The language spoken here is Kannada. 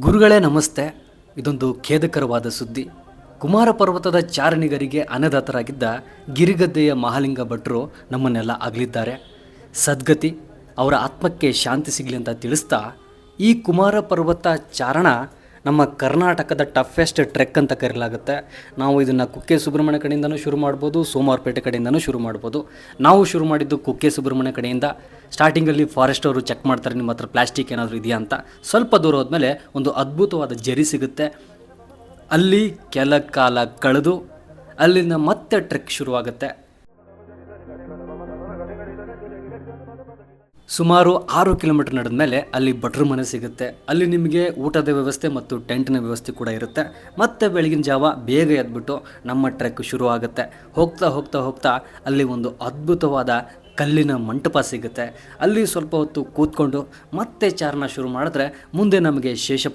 ಗುರುಗಳೇ ನಮಸ್ತೆ. ಇದೊಂದು ಖೇದಕರವಾದ ಸುದ್ದಿ. ಕುಮಾರ ಪರ್ವತದ ಚಾರಣಿಗರಿಗೆ ಅನ್ನದಾತರಾಗಿದ್ದ ಗಿರಿಗದ್ದೆಯ ಮಹಾಲಿಂಗ ಭಟ್ರು ನಮ್ಮನ್ನೆಲ್ಲ ಅಗಲಿದ್ದಾರೆ. ಸದ್ಗತಿ ಅವರ ಆತ್ಮಕ್ಕೆ ಶಾಂತಿ ಸಿಗಲಿ ಅಂತ ತಿಳಿಸ್ತಾ, ಈ ಕುಮಾರ ಪರ್ವತ ಚಾರಣ ನಮ್ಮ ಕರ್ನಾಟಕದ ಟಫೆಸ್ಟ್ ಟ್ರೆಕ್ ಅಂತ ಕರೆಯಲಾಗುತ್ತೆ. ನಾವು ಇದನ್ನು ಕುಕ್ಕೆ ಸುಬ್ರಹ್ಮಣ್ಯ ಕಡೆಯಿಂದನೂ ಶುರು ಮಾಡ್ಬೋದು, ಸೋಮವಾರಪೇಟೆ ಕಡೆಯಿಂದನೂ ಶುರು ಮಾಡ್ಬೋದು. ನಾವು ಶುರು ಮಾಡಿದ್ದು ಕುಕ್ಕೆ ಸುಬ್ರಹ್ಮಣ್ಯ ಕಡೆಯಿಂದ. ಸ್ಟಾರ್ಟಿಂಗಲ್ಲಿ ಫಾರೆಸ್ಟ್ ಅವರು ಚೆಕ್ ಮಾಡ್ತಾರೆ, ನಿಮ್ಮ ಹತ್ರ ಪ್ಲಾಸ್ಟಿಕ್ ಏನಾದರೂ ಇದೆಯಾ ಅಂತ. ಸ್ವಲ್ಪ ದೂರ ಹೋದ್ಮೇಲೆ ಒಂದು ಅದ್ಭುತವಾದ ಜರಿ ಸಿಗುತ್ತೆ. ಅಲ್ಲಿ ಕೆಲ ಕಾಲ ಕಳೆದು ಅಲ್ಲಿಂದ ಮತ್ತೆ ಟ್ರೆಕ್ ಶುರುವಾಗುತ್ತೆ. ಸುಮಾರು 6 ಕಿಲೋಮೀಟರ್ ನಡೆದ ಮೇಲೆ ಅಲ್ಲಿ ಭಟ್ರ ಮನೆ ಸಿಗುತ್ತೆ. ಅಲ್ಲಿ ನಿಮಗೆ ಊಟದ ವ್ಯವಸ್ಥೆ ಮತ್ತು ಟೆಂಟ್ನ ವ್ಯವಸ್ಥೆ ಕೂಡ ಇರುತ್ತೆ. ಮತ್ತೆ ಬೆಳಗಿನ ಜಾವ ಬೇಗ ಎದ್ಬಿಟ್ಟು ನಮ್ಮ ಟ್ರೆಕ್ ಶುರು ಆಗುತ್ತೆ. ಹೋಗ್ತಾ ಹೋಗ್ತಾ ಹೋಗ್ತಾ ಅಲ್ಲಿ ಒಂದು ಅದ್ಭುತವಾದ ಕಲ್ಲಿನ ಮಂಟಪ ಸಿಗುತ್ತೆ. ಅಲ್ಲಿ ಸ್ವಲ್ಪ ಹೊತ್ತು ಕೂತ್ಕೊಂಡು ಮತ್ತೆ ಚಾರಣ ಶುರು ಮಾಡಿದ್ರೆ ಮುಂದೆ ನಮಗೆ ಶೇಷ